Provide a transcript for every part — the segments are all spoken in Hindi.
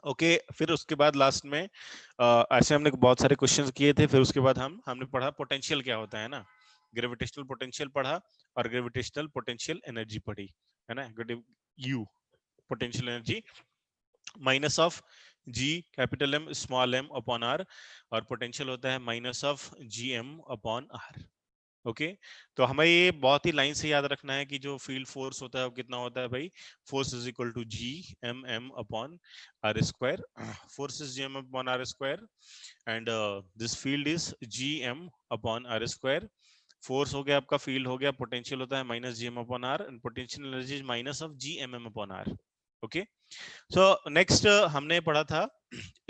ओके फिर उसके बाद लास्ट में ऐसे हमने बहुत सारे क्वेश्चंस किए थे। फिर उसके बाद हमने पढ़ा पोटेंशियल क्या होता है ना, ग्रेविटेशनल पोटेंशियल पढ़ा और ग्रेविटेशनल पोटेंशियल एनर्जी पढ़ी है ना। U potential energy minus of G capital M small M upon R, और पोटेंशियल होता है minus of G M upon R. Okay तो हमें ये बहुत ही लाइन से याद रखना है कि जो फील्ड फोर्स होता है वो कितना होता है भाई, force is equal to G M M upon R square. Force is G M upon R square and this field is G M upon R square. Force हो गया आपका, फील्ड हो गया, पोटेंशियल होता है minus G M upon R and potential energy is minus of G M M upon R. Okay so next हमने पढ़ा था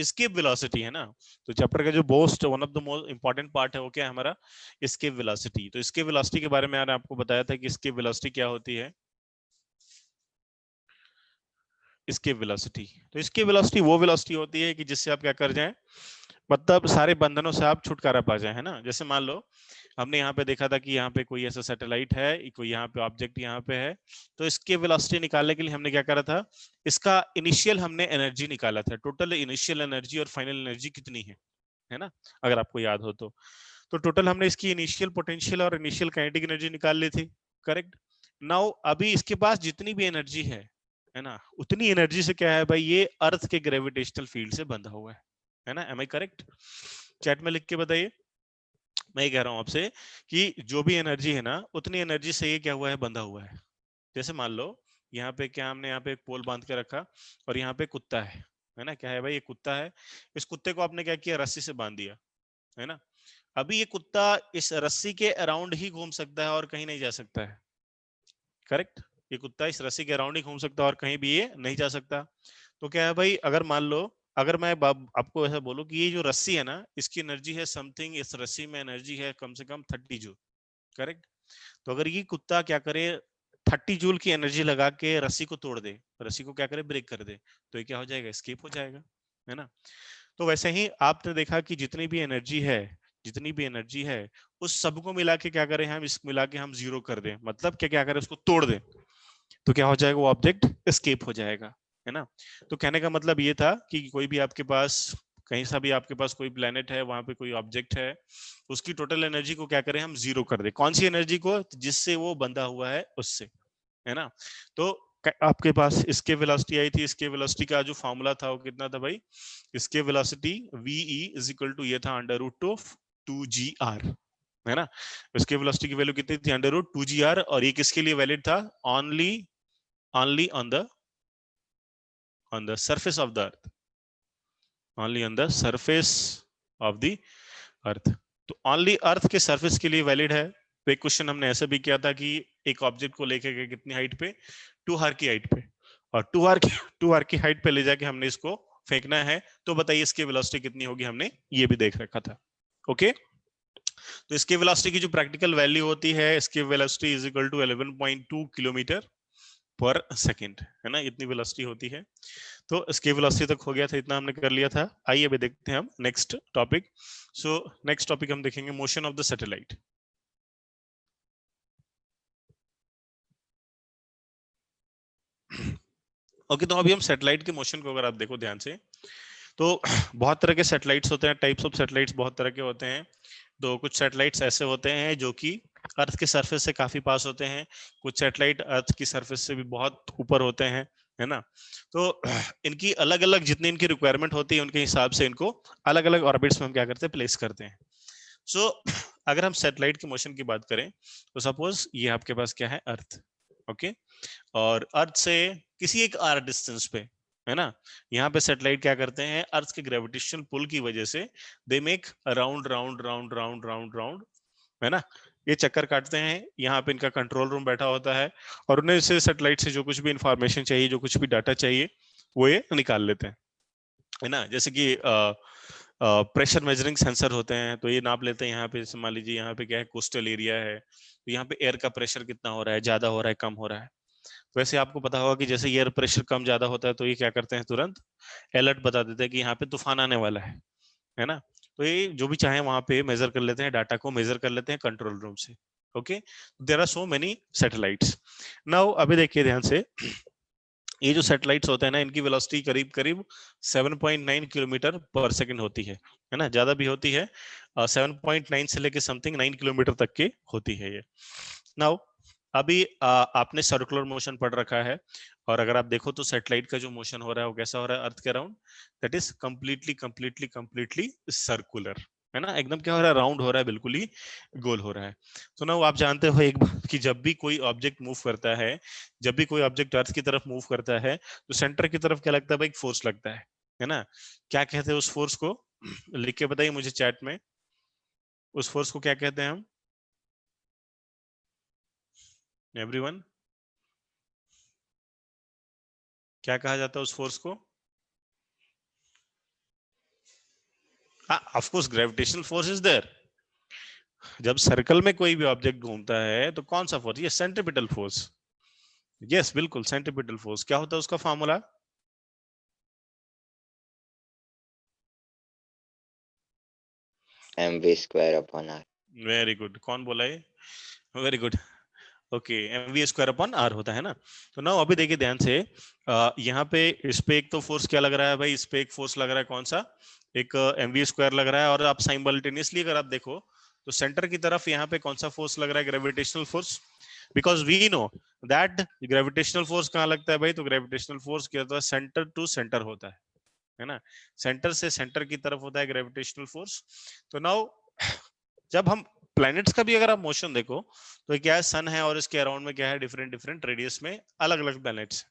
एस्केप वेलोसिटी है ना। तो चैप्टर का जो most one of the most important part है वो क्या है हमारा, एस्केप वेलोसिटी। तो एस्केप वेलोसिटी के बारे में मैंने आपको बताया था कि एस्केप वेलोसिटी क्या होती है। एस्केप वेलोसिटी, तो एस्केप वेलोसिटी वो वेलोसिटी होती है कि जिससे आप क्या कर जाएं, मतलब सारे बंधनों से आप छुटकारा पा जाए है ना। जैसे मान लो हमने यहाँ पे देखा था कि यहाँ पे कोई ऐसा सैटेलाइट है, कोई यहाँ पे ऑब्जेक्ट यहाँ पे है, तो इसके वेलोसिटी निकालने के लिए हमने क्या करा था, इसका इनिशियल हमने एनर्जी निकाला था, टोटल इनिशियल एनर्जी और फाइनल एनर्जी कितनी है ना, अगर आपको याद हो तो टोटल हमने इसकी इनिशियल पोटेंशियल और इनिशियल काइनेटिक एनर्जी निकाल ली थी। करेक्ट। नाउ अभी इसके पास जितनी भी एनर्जी है ना, उतनी एनर्जी से क्या है भाई, ये अर्थ के ग्रेविटेशनल फील्ड से बंधा हुआ है ना। एम आई करेक्ट? चैट में लिख के बताइए। मैं ये कह रहा हूं आपसे कि जो भी एनर्जी है ना, उतनी एनर्जी से ये क्या हुआ है, बंधा हुआ है। जैसे मान लो यहाँ पे क्या, हमने यहाँ पे एक पोल बांध के रखा और यहाँ पे कुत्ता है ना, क्या है भाई, ये कुत्ता है। इस कुत्ते को आपने क्या किया, रस्सी से बांध दिया है ना। अभी ये कुत्ता इस रस्सी के अराउंड ही घूम सकता है और कहीं नहीं जा सकता है। करेक्ट। ये कुत्ता इस रस्सी के अराउंड ही घूम सकता है और कहीं भी ये नहीं जा सकता। तो क्या है भाई, अगर मान लो, अगर मैं आपको ऐसा बोलूं कि ये जो रस्सी है ना, इसकी एनर्जी है समथिंग, इस रस्सी में एनर्जी है कम से कम 30 जूल। करेक्ट। तो अगर ये कुत्ता क्या करे, 30 जूल की एनर्जी लगा के रस्सी को तोड़ दे, रस्सी को क्या करे, ब्रेक कर दे, तो ये क्या हो जाएगा, एस्केप हो जाएगा है ना। तो वैसे ही आपने देखा कि जितनी भी एनर्जी है उस सबको मिला के क्या करें हम, इस मिला के हम जीरो कर दें, मतलब क्या क्या करें, उसको तोड़ दें, तो क्या हो जाएगा, वो ऑब्जेक्ट एस्केप हो जाएगा है ना। तो कहने का मतलब ये था कि कोई भी आपके पास, कहीं सा भी आपके पास कोई प्लेनेट है, वहां पे कोई ऑब्जेक्ट है, उसकी टोटल एनर्जी को क्या करें हम, जीरो कर दें। कौन सी एनर्जी को, जिससे वो बंधा हुआ है उससे, है ना। तो आपके पास इसके वेलोसिटी आई थी, इसके वेलोसिटी का जो फॉर्मूला था वो कितना था भाई, इसके velocity V E is equal to ये था अंडर रूट ऑफ 2gr है ना। इसके वेलोसिटी की वैल्यू कितनी थी, अंडर रूट 2gr, और ये किसके लिए वैलिड था, only only on the surface of the earth, only on the surface of the earth। तो only अर्थ के सरफेस के लिए वैलिड है। तो एक क्वेश्चन हमने ऐसा भी किया था कि एक ऑब्जेक्ट को लेके गए कितनी हाइट पे, 2r की हाइट पे, और 2r की हाइट पे ले जाके हमने इसको फेंकना है, तो बताइए इसकी वेलोसिटी कितनी होगी, हमने ये भी देख रखा था। ओके तो इसके वेलोसिटी की जो प्रैक्टिकल वैल्यू होती है, इसकी velocity is equal to 11.2 kilometre per second है ना, इतनी वेलोसिटी होती है। तो इसकी वेलोसिटी तक हो गया था, इतना हमने कर लिया था। आइए अभी देखते हैं हम next topic. So next topic हम देखेंगे motion of the satellite. Okay तो अभी हम सैटेलाइट के मोशन को अगर आप देखो ध्यान से, तो बहुत तरह के सैटेलाइट्स होते हैं, टाइप्स ऑफ सैटेलाइट्स बहुत तरह के होते हैं। तो कुछ सैटेलाइट्स ऐसे होते हैं जो कि अर्थ के सरफेस से काफी पास होते हैं, कुछ सैटेलाइट अर्थ की सरफेस से भी बहुत ऊपर होते हैं, है ना। तो इनकी अलग अलग जितनी इनकी रिक्वायरमेंट होती है उनके हिसाब से इनको अलग अलग ऑर्बिट्स में हम क्या करते हैं, प्लेस करते हैं। सो अगर हम सैटेलाइट के मोशन की बात करें, तो सपोज ये आपके पास क्या है, अर्थ। ओके और अर्थ से किसी एक आर डिस्टेंस पे, है ना, यहाँ पे सैटेलाइट क्या करते हैं, अर्थ के ग्रेविटेशनल पुल की वजह से they make round round round round round round, है ना। ये चक्कर काटते हैं, यहाँ पे इनका कंट्रोल रूम बैठा होता है और उन्हें से सैटेलाइट से जो कुछ भी इंफॉर्मेशन चाहिए, जो कुछ भी डाटा चाहिए, वो ये निकाल लेते हैं, है ना। जैसे कि प्रेशर मेजरिंग सेंसर होते हैं, तो ये नाप लेते हैं यहाँ पे, मान लीजिए यहाँ पे क्या है, कोस्टल एरिया है, तो यहाँ पे एयर का प्रेशर कितना हो रहा है, ज्यादा हो रहा है, कम हो रहा है। वैसे आपको पता होगा कि जैसे एयर प्रेशर कम ज्यादा होता है तो ये क्या करते हैं, तुरंत अलर्ट बता देते हैं कि यहाँ पे तूफान आने वाला है ना। तो ये जो भी चाहे वहां पे मेजर कर लेते हैं, डाटा को मेजर कर लेते हैं कंट्रोल रूम से। Okay there are so many satellites. Now अभी देखिए ध्यान से, ये जो सैटेलाइट्स होते हैं ना, इनकी वेलोसिटी करीब करीब 7.9 किलोमीटर पर सेकंड होती है ना, ज्यादा भी होती है, 7.9 से लेके समथिंग 9 किलोमीटर तक की होती है ये। नाउ अभी आपने सर्कुलर मोशन पढ़ रखा है, और अगर आप देखो तो सैटेलाइट का जो मोशन हो रहा है वो कैसा हो रहा है अर्थ के around, that is completely completely completely circular, है ना, एकदम क्या हो रहा है, राउंड हो रहा है, बिल्कुल ही गोल हो रहा है। तो ना आप जानते हो एक बात कि जब भी कोई ऑब्जेक्ट मूव करता है, जब भी कोई ऑब्जेक्ट अर्थ की तरफ मूव करता है, तो सेंटर की तरफ क्या लगता है भाई, एक फोर्स लगता है ना। क्या कहते हैं उस फोर्स को, लिख के बताइए मुझे चैट में, उस फोर्स को क्या कहते हैं हम, एवरीवन, क्या कहा जाता है उस फोर्स को? हाँ, of course gravitational force is there. जब सर्कल में कोई भी ऑब्जेक्ट घूमता है तो कौन सा फोर्स, ये सेंट्रीपिटल फोर्स। यस बिल्कुल, सेंट्रीपिटल फोर्स क्या होता है उसका formula? mv² / r। Very good, कौन बोला ये? Very good, okay, mv² / r होता है ना। तो ना अभी देखिए ध्यान से, यहाँ पे इस पे एक तो फोर्स क्या लग रहा है भाई, इस पे एक फोर्स लग रहा है, कौन सा, एक mv² लग रहा है, और आप साइमल्टेनियसली अगर आप देखो तो सेंटर की तरफ यहाँ पे कौन सा फोर्स लग रहा है, gravitational force, because we know that gravitational force कहाँ लगता है भाई, तो ग्रेविटेशनल फोर्स क्या होता है, सेंटर टू सेंटर होता है ना, सेंटर से सेंटर की तरफ होता है ग्रेविटेशनल फोर्स। तो नाउ जब हम प्लैनेट्स का भी अगर आप मोशन देखो तो क्या है, सन है और इसके अराउंड में क्या है, डिफरेंट डिफरेंट रेडियस में अलग अलग प्लैनेट्स,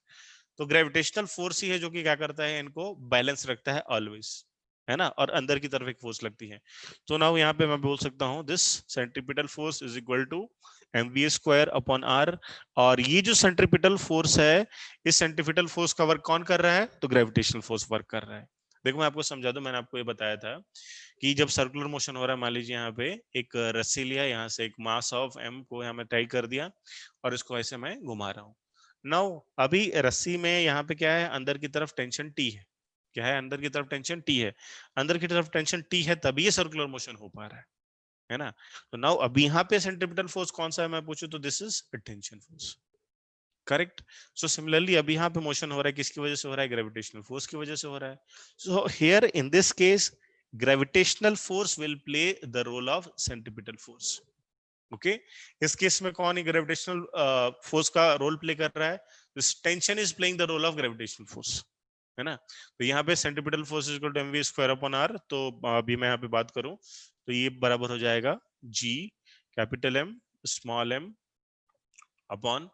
तो ग्रेविटेशनल फोर्स ही है जो कि क्या करता है, इनको बैलेंस रखता है ऑलवेज, है ना, और अंदर की तरफ एक फोर्स लगती है। तो नाउ यहाँ पे मैं बोल सकता हूँ this centripetal force is equal to mv²/r। और ये जो सेंट्रीपिटल फोर्स है, इस सेंट्रीपिटल फोर्स का वर्क कौन कर रहा है, तो ग्रेविटेशनल फोर्स वर्क कर रहा है। देखो मैं आपको समझा दूं, मैंने आपको ये बताया था कि जब सर्कुलर मोशन हो रहा है, मान लीजिए यहाँ पे एक रस्सी लिया, यहाँ से एक मास ऑफ m को यहाँ में टाई कर दिया, और इसको ऐसे मैं घुमा रहा हूँ। नाउ अभी रस्सी में यहाँ पे क्या है, अंदर की तरफ टेंशन T है, क्या है, अंदर की तरफ टेंशन T है, अंदर की तरफ टेंशन T है, तभी ये सर्कुलर मोशन हो पा रहा है ना। तो नाउ अब यहाँ पे सेंट्रीपिटल फोर्स कौन सा है मैं पूछूं तो this is tension force, correct. So similarly अभी यहाँ पे मोशन हो रहा है, किसकी वजह से हो रहा है, ग्रेविटेशनल फोर्स की वजह से हो रहा है। So here in this case gravitational force will play the role of centripetal force, okay. इस केस में कौन ग्रेविटेशनल फोर्स का रोल प्ले कर रहा है, this tension is playing the role of gravitational force, है ना। तो यहाँ पे centripetal force is equal to mv²/r। तो अभी मैं यहाँ पे बात करूं तो ये बराबर हो जाएगा g capital M small m upon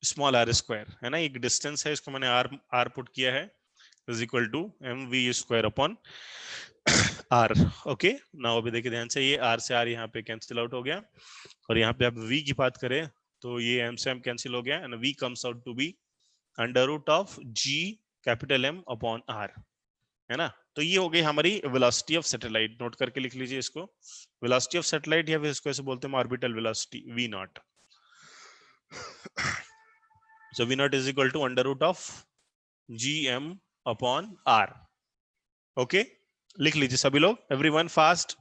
small r², है ना, एक डिस्टेंस है, इसको मैंने r पुट किया है, is equal to mv²/r। Okay, now अभी देखिए ध्यान से, ये r से r यहाँ पे कैंसिल आउट हो गया, और यहाँ पे आप v की बात करें तो ये m से m कैंसिल हो गया, and v comes out to be √g capital M upon r, है ना। तो ये हो गई हमारी वेलोसिटी ऑफ सैटेलाइट, नोट करके लिख लीजिए इसको, वेलोसिटी ऑफ सैटेलाइट, या फिर इसको ऐसे बोलते हैं orbital velocity v0। So v0 is equal to √gm upon r, okay, लिख लीजिए सभी लोग, everyone fast.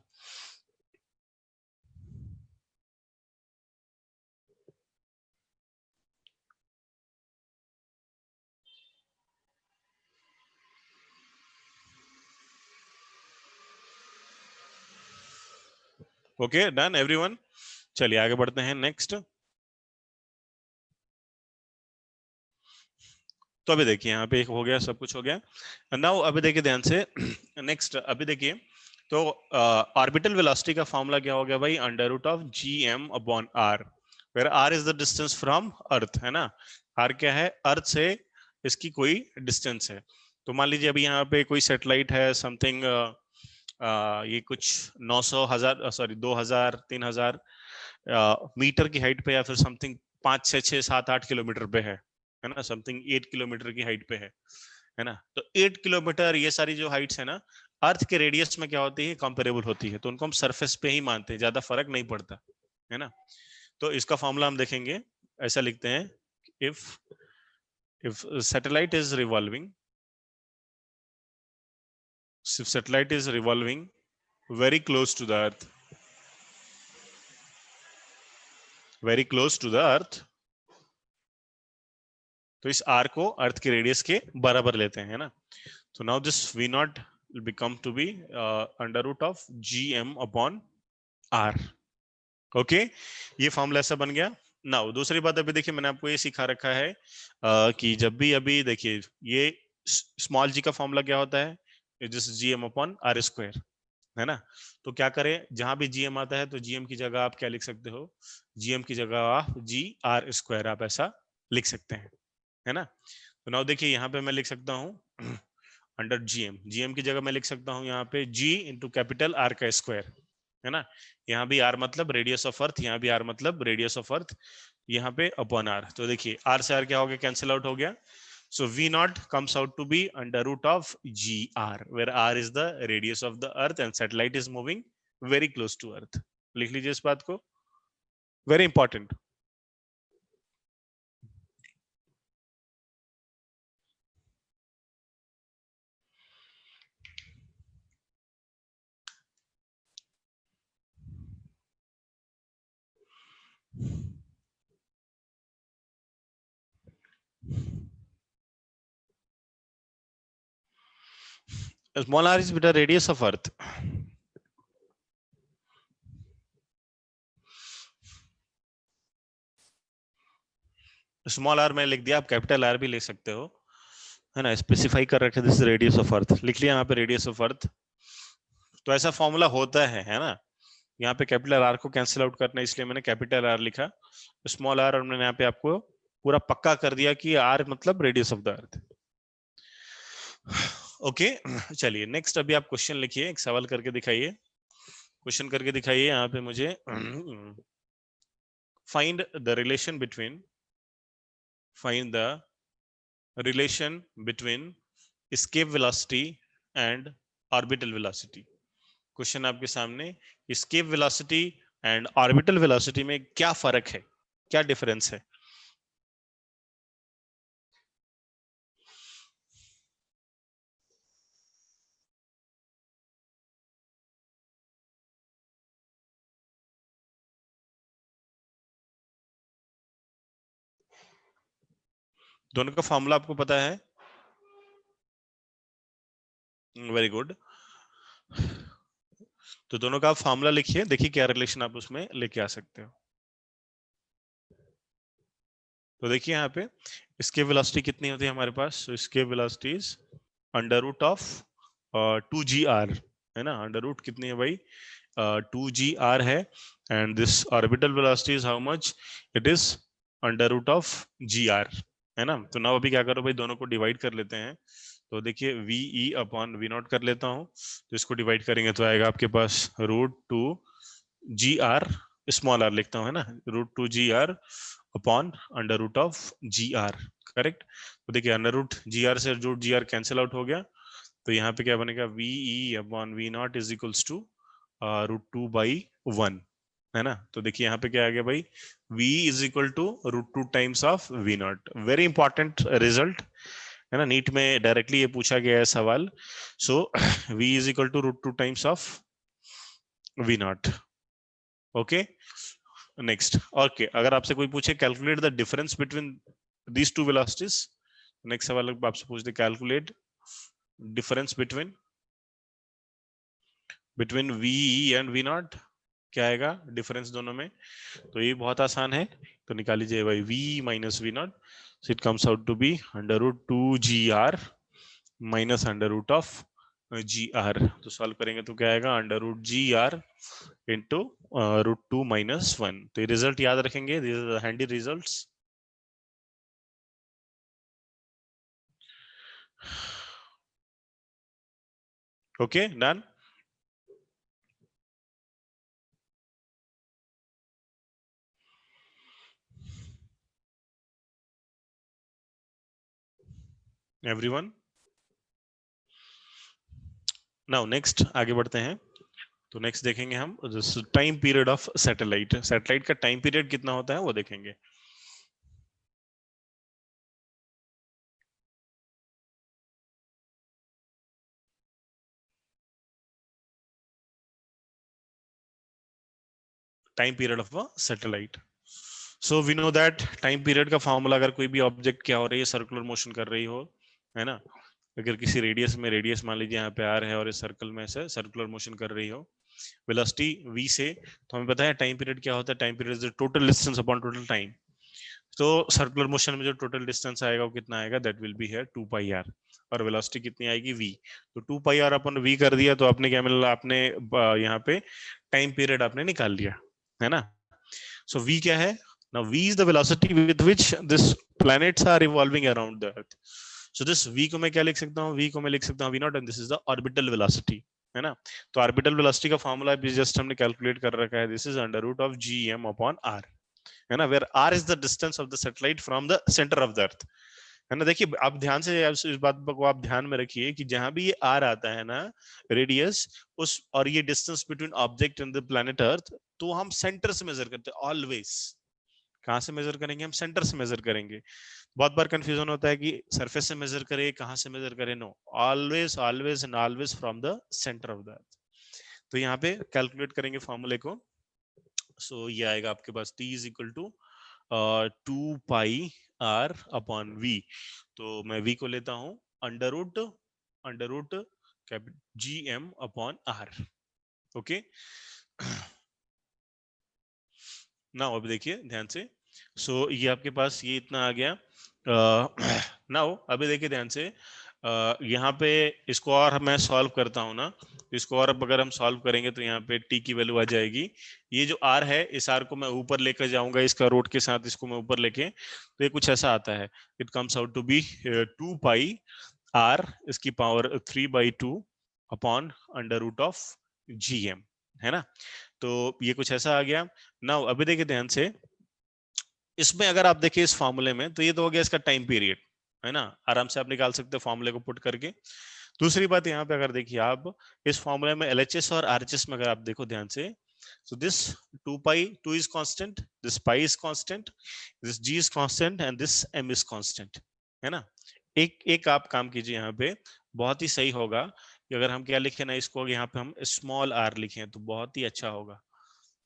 Okay done everyone, चलिए आगे बढ़ते हैं नेक्स्ट। तो अभी देखिए यहाँ पे एक हो गया, सब कुछ हो गया। नाउ अभी देखिए ध्यान से नेक्स्ट, अभी देखिए तो ऑर्बिटल वेलोसिटी का फॉर्मूला क्या हो गया भाई, √gm upon r, where r is the distance from earth, है ना। r क्या है, अर्थ से इसकी कोई डिस्टेंस है। तो मान लीजिए अभी यहाँ पे कोई सैटेलाइट है समथिंग, ये कुछ 900 1000 सॉरी 2000 3000 मीटर की हाइट पे, या फिर समथिंग 5 6 6 7 8 किलोमीटर पे है ना, समथिंग 8 किलोमीटर की हाइट पे है ना। तो 8 किलोमीटर ये सारी जो हाइट्स है ना, अर्थ के रेडियस में क्या होती है, कंपेरेबल होती है, तो उनको हम सरफेस पे ही मानते हैं, ज्यादा फर्क नहीं पड़ता, है ना। तो इसका फॉर्मूला हम देखेंगे, ऐसा लिखते हैं, if if satellite is revolving, if satellite is revolving very close to the earth, very close to the earth, तो इस r को अर्थ के रेडियस के बराबर लेते हैं, है ना। तो now this v not will become to be under root of gm upon r. Okay, ये फॉर्मूला ऐसा बन गया। नाउ दूसरी बात, अभी देखिए मैंने आपको ये सिखा रखा है कि जब भी अभी देखिए ये स्मॉल g का फॉर्मूला क्या होता है, this gm upon r square, है ना। तो क्या करें, जहां भी gm आता है तो gm की जगह आप क्या लिख सकते हो, gm की जगह आप g r स्क्वायर आप ऐसा लिख सकते हैं, है ना। तो नाउ देखिए यहाँ पे मैं लिख सकता हूँ अंडर gm की जगह मैं लिख सकता हूँ यहाँ पे g इंटू कैपिटल r का स्क्वायर, है ना। यहाँ भी r मतलब रेडियस ऑफ अर्थ, यहाँ भी r मतलब रेडियस ऑफ अर्थ, यहाँ पे अपॉन r। तो देखिए r से r क्या हो गया, कैंसिल आउट हो गया। So V naught comes out to be under root of GR, where R is the radius of the Earth and satellite is moving very close to Earth. लिख लीजिए इस बात को, very important. Small r is beta radius of Earth. Small r मैंने लिख दिया, आप कैपिटल R भी लिख सकते हो, है ना। स्पेसिफाई कर रखे दिस रेडियस ऑफ अर्थ, लिख लिया यहाँ पे रेडियस ऑफ अर्थ। तो ऐसा फॉर्मूला होता है ना। यहाँ पे कैपिटल R को कैंसिल आउट करना है, इसलिए मैंने कैपिटल R लिखा, स्मॉल r, और मैंने यहाँ पे आपको पूरा पक्का कर दिया कि R मतलब radius of the earth. Okay, चलिए नेक्स्ट अभी आप क्वेश्चन लिखिए, एक सवाल करके दिखाइए, क्वेश्चन करके दिखाइए यहाँ पे मुझे। Find the relation between escape velocity and orbital velocity। Question आपके सामने, escape velocity and orbital velocity में क्या फर्क है, क्या डिफरेंस है। दोनों का फॉर्मूला आपको पता है, वेरी गुड। तो दोनों का आप फॉर्मूला लिखिए, देखिए क्या रिलेशन आप उसमें लेके आ सकते हो। तो देखिए यहाँ पे escape velocity कितनी होती है हमारे पास, तो escape velocity is under root of 2gr, है ना। अंडर रूट कितनी है भाई, 2gr है, and this orbital velocity is how much, it is under root of gr, है ना। तो नाउ अभी क्या करो भाई, दोनों को डिवाइड कर लेते हैं। तो देखिए ve अपॉन वी नॉट कर लेता हूँ, तो इसको डिवाइड करेंगे तो आएगा आपके पास √2gr, स्मॉल r लिखता हूँ, है ना, √2gr upon under root of gr, correct. तो देखिए अंडर रूट gr से रूट gr कैंसिल आउट हो गया, तो यहाँ पे क्या बनेगा, ve upon V naught is equals to √2/1, है ना। तो देखिए यहाँ पे क्या आ गया भाई, v is equal to √2 times of V naught, very important result, है ना। नीट में डायरेक्टली ये पूछा गया है सवाल। So v is equal to √2 times of V naught. Okay, next. Okay, अगर आपसे कोई पूछे calculate the difference between these two velocities, next सवाल आपसे पूछते calculate difference between V and V naught, क्या आएगा डिफरेंस दोनों में। तो ये बहुत आसान है, तो निकाल लीजिए भाई v minus V naught, so it comes out to be under root 2gr minus under root of gr। तो सॉल्व करेंगे तो क्या आएगा, अंडर रूट gr इंटू √2 - 1। तो ये रिजल्ट याद रखेंगे, this is handy results. Okay, done. Everyone, now next आगे बढ़ते हैं। तो नेक्स्ट देखेंगे हम time period of satellite, satellite का टाइम पीरियड कितना होता है वो देखेंगे। Time period of a satellite, so we know that time period का फॉर्मूला, अगर कोई भी ऑब्जेक्ट क्या हो रही है, सर्कुलर मोशन कर रही हो, है ना, अगर किसी रेडियस में, रेडियस मान लीजिए यहाँ पे आर है और इस सर्कल में से सर्कुलर मोशन कर रही हो वेलोसिटी v से, तो हमें पता है टाइम पीरियड क्या होता है, time period is the total distance upon total time. तो सर्कुलर मोशन में जो टोटल डिस्टेंस आएगा वो कितना आएगा, that will be here 2 pi R, और वेलोसिटी कितनी आएगी v। तो 2 पाई आर अपन v कर दिया, तो आपने क्या मिला, आपने यहाँ पे टाइम पीरियड आपने निकाल लिया, है ना। सो v क्या है, now v is the velocity with which this planets are revolving around the earth. So this v को मैं क्या लिख सकता हूँ, v को मैं लिख सकता हूँ v naught, and this is the orbital velocity, है ना। तो ऑर्बिटल वेलोसिटी का फॉर्मूला भी जस्ट हमने कैलकुलेट कर रखा है, this is under root of gm upon r, है ना, where r is the distance of the satellite from the centre of the earth, है ना। देखिए आप ध्यान से इस बात को आप ध्यान में रखिए कि जहां भी ये r आता है ना, रेडियस, उस और ये distance between object and the planet earth, तो हम सेंटर से मेजर करते हैं ऑलवेज। कहां से मेजर करेंगे, हम सेंटर से मेजर करेंगे। बहुत बार कंफ्यूजन होता है कि सरफेस से मेजर करें, कहां से मेजर करें, no, always always and always from the centre of the earth. तो यहाँ पे कैलकुलेट करेंगे फॉर्मूले को, सो ये आएगा आपके पास t is equal to 2 pi r upon v। तो मैं v को लेता हूं under root G M upon R, okay. ना अभी देखिए ध्यान से, सो ये आपके पास ये इतना आ गया। नाउ अभी देखिए ध्यान से, यहाँ पे इसको और मैं सॉल्व करता हूँ ना, इसको और अब अगर हम सॉल्व करेंगे तो यहाँ पे t की वैल्यू आ जाएगी, ये जो r है इस r को मैं ऊपर लेकर जाऊंगा, इसका रूट के साथ इसको मैं ऊपर लेके, तो ये कुछ ऐसा आता है, it comes out to be 2 pi r इसकी power 3/2 upon under root of gm, है ना। तो ये कुछ ऐसा आ गया। नाउ अभी देखिए ध्यान से, इसमें अगर आप देखिए इस फॉर्मूले में, तो ये तो हो गया इसका टाइम पीरियड, है ना, आराम से आप निकाल सकते हो फॉर्मूले को पुट करके। दूसरी बात यहाँ पे अगर देखिए आप इस फॉर्मूले में एलएचएस और आरएचएस में अगर आप देखो ध्यान से, so this 2 pi 2 is constant, this pi is constant, this g is constant and this m is constant, है ना। एक एक आप काम कीजिए यहाँ पे, बहुत ही सही होगा कि अगर हम क्या लिखें ना, इसको यहाँ पे हम स्मॉल r लिखें तो बहुत ही अच्छा होगा।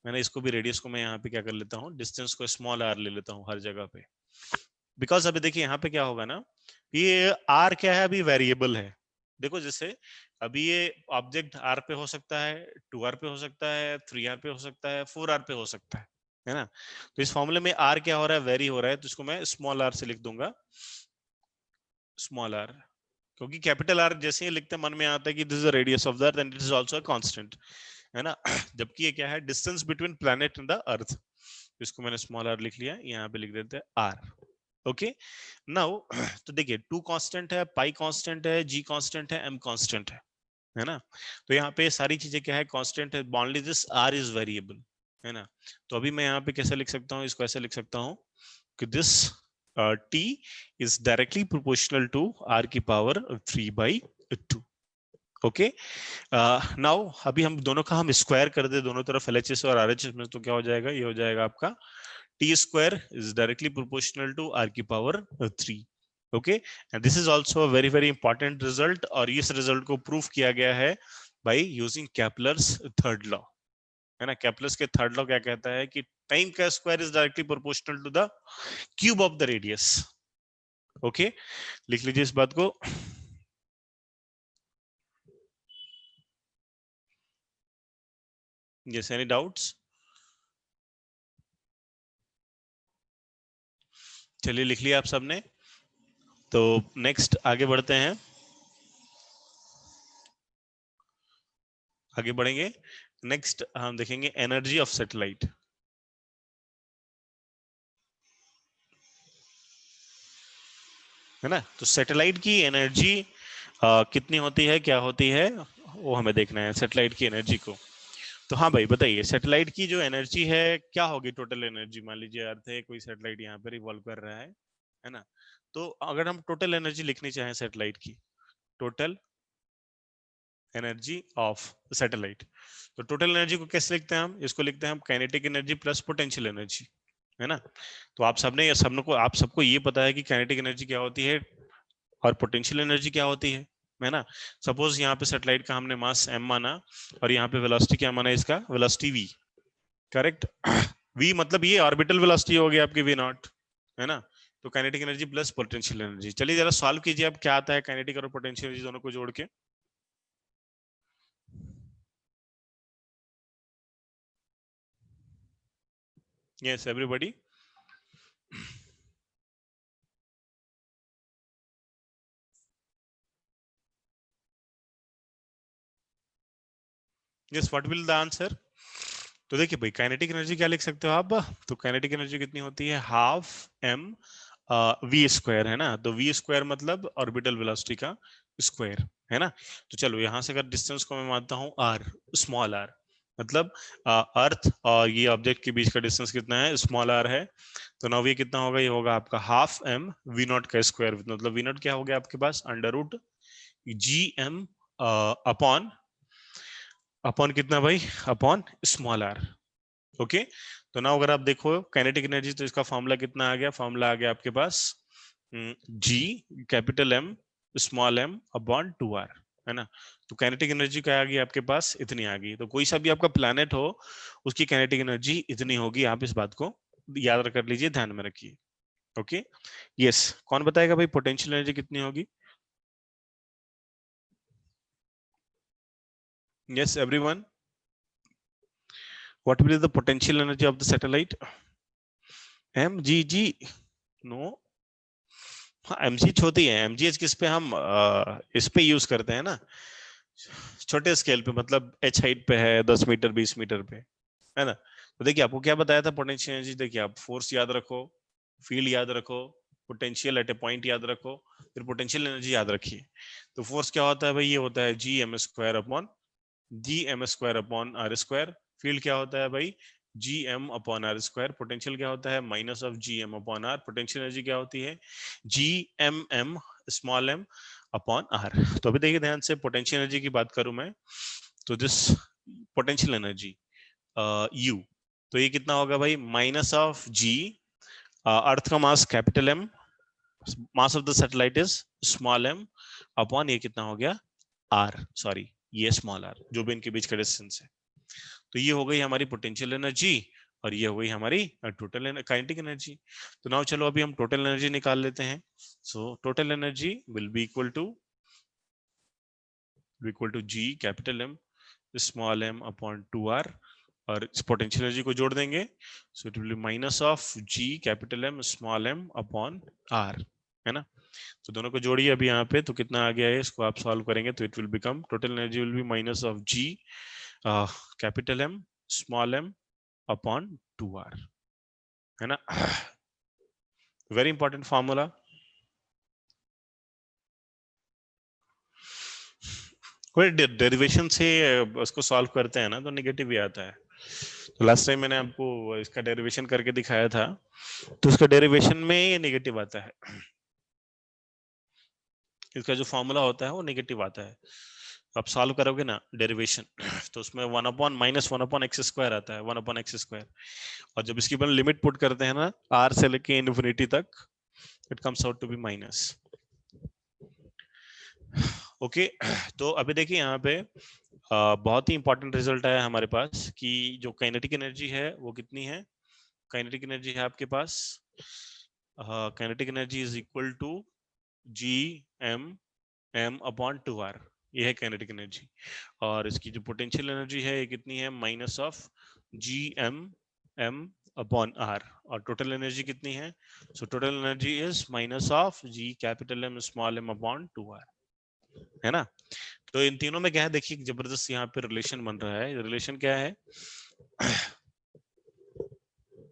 मैंने इसको भी, रेडियस को मैं यहाँ पे क्या कर लेता हूँ, डिस्टेंस को स्मॉल r ले लेता हूँ हर जगह पे, बिकॉज अभी देखिए यहाँ पे क्या होगा ना, ये r क्या है, अभी वेरिएबल है। देखो जैसे अभी ये ऑब्जेक्ट r पे हो सकता है, 2r पे हो सकता है, 3r पे हो सकता है, 4r पे हो सकता है ना। तो इस फॉर्मूले में r क्या हो रहा है, वेरी हो रहा है, तो इसको मैं स्मॉल r से लिख दूंगा, स्मॉल r, क्योंकि कैपिटल R जैसे ही लिखते मन में आता है कि this is the radius of the earth and it is also a constant, है ना। जबकि ये क्या है, distance between planet and the earth, इसको मैंने स्मॉल r लिख लिया, यहाँ पे लिख देते हैं r, ओके। नाउ तो देखिए 2 कांस्टेंट है, पाई कांस्टेंट है, g कांस्टेंट है, m कांस्टेंट है ना। तो यहाँ पे सारी चीजें क्या है, कांस्टेंट है, only this r is variable, है ना। तो अभी मैं यहाँ पे कैसे लिख सकता हूँ, इसको ऐसे लिख सकता हूँ कि this t is directly proportional to r की पावर 3/2, ओके। नाउ अभी हम दोनों का हम स्क्वायर कर दे दोनों तरफ, LHS और RHS में, तो क्या हो जाएगा, ये हो जाएगा आपका t square is directly proportional to r की power 3, okay. And this is also a very very important result, और इस रिजल्ट को प्रूव किया गया है by using Kepler's third law, है ना। केपलर्स के थर्ड लॉ क्या कहता है कि टाइम का square is directly proportional to the cube of the radius, okay. लिख लीजिए इस बात को। Yes, any doubts? चलिए लिख लिया आप सबने, तो नेक्स्ट आगे बढ़ते हैं, आगे बढ़ेंगे। नेक्स्ट हम देखेंगे एनर्जी ऑफ सैटेलाइट, है ना। तो सैटेलाइट की एनर्जी कितनी होती है, क्या होती है, वो हमें देखना है सैटेलाइट की एनर्जी को। तो हाँ भाई बताइए, सैटेलाइट की जो एनर्जी है क्या होगी, टोटल एनर्जी, मान लीजिए अर्थ है, कोई सैटेलाइट यहाँ पे रिवॉल्व कर रहा है ना। तो अगर हम टोटल एनर्जी लिखनी चाहें सैटेलाइट की, टोटल एनर्जी ऑफ सैटेलाइट, तो टोटल एनर्जी को कैसे लिखते हैं हम, इसको लिखते हैं हम kinetic energy plus potential energy, है ना। तो आप सबने आप सबको ये पता है कि काइनेटिक एनर्जी क्या होती है और पोटेंशियल एनर्जी क्या होती है ना। सपोज यहाँ पे सैटेलाइट का हमने मास m माना और यहाँ पे वेलोसिटी क्या माना, इसका वेलोसिटी v, करेक्ट। v मतलब ये ऑर्बिटल वेलोसिटी हो गई आपकी v नॉट, है ना। तो kinetic energy plus potential energy. चलिए जरा सॉल्व कीजिए अब क्या आता है काइनेटिक और पोटेंशियल एनर्जी दोनों को जोड़ के। Yes everybody. Yes what will the answer. तो देखिए भाई काइनेटिक एनर्जी क्या लिख सकते हो आप, तो काइनेटिक एनर्जी कितनी होती है हाफ एम वी स्क्वायर, है ना। तो वी स्क्वायर मतलब ऑर्बिटल वेलोसिटी का स्क्वायर, है ना। तो चलो यहां से अगर डिस्टेंस को मैं मानता हूं आर, स्मॉल आर, मतलब अर्थ और ये ऑब्जेक्ट के बीच का डिस्टेंस कितना है, स्मॉल आर है। तो नाउ ये कितना होगा, ये होगा आपका हाफ एम वी नॉट का स्क्वायर, मतलब वी नॉट क्या हो गया आपके पास under root G M upon, upon कितना भाई, अपॉन स्मॉल आर। ओके। तो ना अगर आप देखो काइनेटिक एनर्जी, तो इसका फॉर्मूला कितना आ गया, फॉर्मूला आ गया आपके पास g capital M small M upon 2r, है ना। तो काइनेटिक एनर्जी क्या आ गई आपके पास, इतनी आ गई। तो कोई सा भी आपका प्लैनेट हो उसकी काइनेटिक एनर्जी इतनी होगी, आप इस बात को याद कर लीजिए, ध्यान में रखिए। ओके। यस कौन बताएगा भाई पोटेंशियल एनर्जी कितनी होगी। Yes everyone, what will the potential energy of the satellite, M G G, no, हाँ एमजीएच होती है। एमजीएच किस पे हम इस पे यूज करते हैं ना, छोटे स्केल पे, मतलब एच हाइट पे है, 10 मीटर 20 मीटर पे, है ना। तो देखिए आपको क्या बताया था पोटेंशियल एनर्जी, देखिए आप फोर्स याद रखो, फील्ड याद रखो, पोटेंशियल एट ए पॉइंट याद रखो, फिर पोटेंशियल एनर्जी याद रखिए। तो फोर्स क्या होता है भाई, ये होता है G M square upon, G M square upon R square. Field क्या होता है भाई, G M upon R square. Potential क्या होता है, minus of G M upon R. Potential energy क्या होती है, G M M small M upon R. तो अभी देखिए ध्यान से, पोटेंशियल एनर्जी की बात करूं मैं, तो दिस पोटेंशियल एनर्जी यू, तो ये कितना होगा भाई, माइनस ऑफ जी, अर्थ का mass capital M, mass of the satellite is small M, upon ये कितना हो गया आर, सॉरी ये स्मॉल आर, जो भी इनके बीच का डिस्टेंस है। तो ये हो गई हमारी पोटेंशियल एनर्जी, और ये हो गई हमारी टोटल काइनेटिक एनर्जी। तो नाउ चलो अभी हम टोटल एनर्जी निकाल लेते हैं। So total energy will be equal to G capital M small M upon 2r, और इस पोटेंशियल एनर्जी को जोड़ देंगे, so it will be minus of G capital M small M upon R, है ना। तो दोनों को जोड़िए अभी यहाँ पे, तो कितना आ गया है, इसको आप सॉल्व करेंगे तो it will become, total energy will be minus of G capital M small M upon 2r, है ना। Very important formula. कोई डेरिवेशन से उसको सॉल्व करते हैं ना तो नेगेटिव ही आता है। तो लास्ट टाइम मैंने आपको इसका डेरिवेशन करके दिखाया था, तो उसका डेरिवेशन में ये नेगेटिव आता है, इसका जो फॉर्मूला होता है वो नेगेटिव आता है। आप सॉल्व करोगे ना डेरिवेशन, तो उसमें 1/-(-1/x²) आता है, 1/x²। और जब इसकी अपन लिमिट पुट करते हैं ना r से लेके इन्फिनिटी तक, it comes out to be minus. Okay. तो अभी देखिए यहाँ पे बहुत ही इंपॉर्टेंट रिजल्ट आया हमारे पास कि जो काइनेटिक एनर्जी है वो कितनी है, काइनेटिक एनर्जी है आपके पास, kinetic energy is equal to G M M upon 2r, ये है काइनेटिक एनर्जी। और इसकी जो पोटेंशियल एनर्जी है ये कितनी है, minus of G M M upon R. और टोटल एनर्जी कितनी है, so total energy is minus of G capital M small M upon 2r, है ना। तो इन तीनों में क्या है, देखिए जबरदस्त यहाँ पे रिलेशन बन रहा है। रिलेशन क्या है,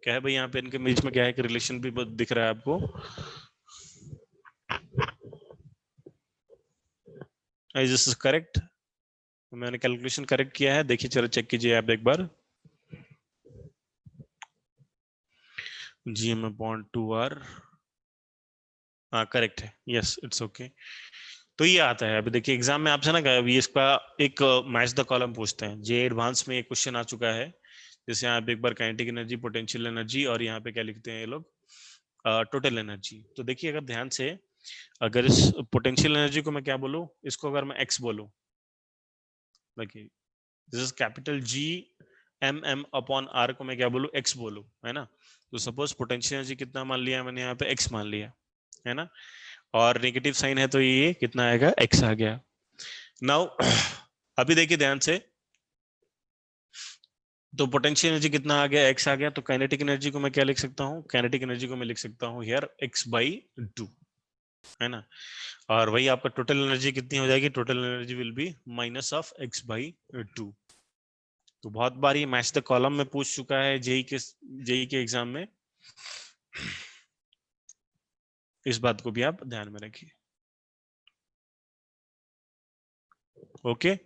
क्या है भाई यहाँ पे इनके बीच में क्या है कि रिलेशन भी दिख रहा है आपको। इज दिस करेक्ट, मैंने कैलकुलेशन करेक्ट किया है, देखिए चलो चेक कीजिए आप एक बार। जी एम अपॉन 2r, हाँ करेक्ट है, यस इट्स ओके। तो ये आता है, अभी देखिए एग्जाम में आपसे ना ये इसका एक मैच द कॉलम पूछते हैं, जे एडवांस में एक क्वेश्चन आ चुका है, जैसे यहाँ पे एक बार काइनेटिक एनर्जी, पोटेंशियल एनर्जी, और यहाँ पे क्या लिखते हैं ये लोग, टोटल एनर्जी। तो देखिए अगर ध्यान से, अगर इस पोटेंशियल एनर्जी को मैं क्या बोलूँ, इसको अगर मैं एक्स बोलूँ, देखिए this is capital G M M upon R को मैं क्या बोलूं, एक्स बोलूं, है ना। तो सपोज पोटेंशियल एनर्जी कितना मान लिया मैंने यहाँ पे, एक्स मान लिया, है ना। और नेगेटिव साइन है तो ये कितना आएगा, एक्स आ गया। नाउ अभी देखिए ध्यान से, तो पोटेंशियल एनर्जी कितना आ गया, एक्स आ गया। तो काइनेटिक एनर्जी को मैं क्या लिख सकता हूँ, काइनेटिक एनर्जी को मैं लिख सकता हूँ हियर एक्स बाई 2, है ना। और वही आपका टोटल एनर्जी कितनी हो जाएगी, total energy will be minus of x by 2। तो बहुत बार ये मैच द कॉलम में पूछ चुका है जेई के एग्जाम में, इस बात को भी आप ध्यान में रखिए। ओके,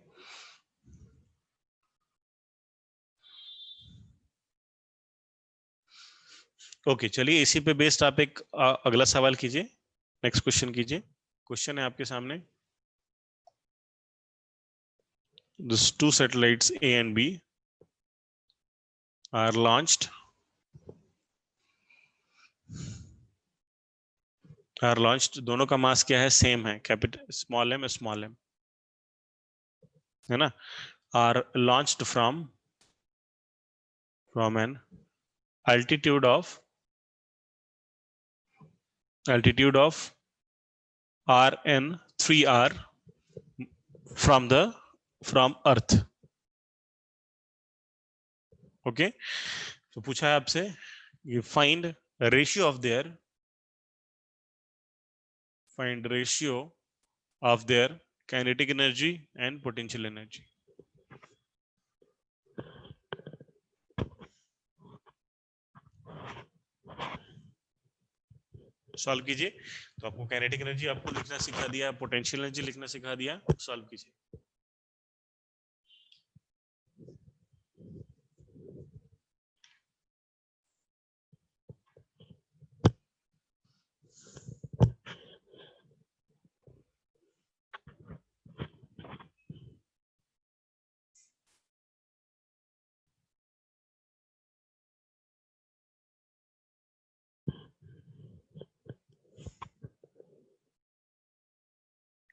ओके, चलिए इसी पे बेस्ड आप एक अगला सवाल कीजिए, नेक्स्ट क्वेश्चन कीजिए। क्वेश्चन है आपके सामने, this two satellites A and B are launched दोनों का मास क्या है, सेम है, कैपिटल स्मॉल एम, है ना। Are launched from an altitude of rn 3r from earth। Okay, तो पूछा है आपसे, you find ratio of their kinetic energy and potential energy। Solve कीजिए। तो आपको काइनेटिक एनर्जी आपको लिखना सिखा दिया, पोटेंशियल एनर्जी लिखना सिखा दिया, सॉल्व कीजिए।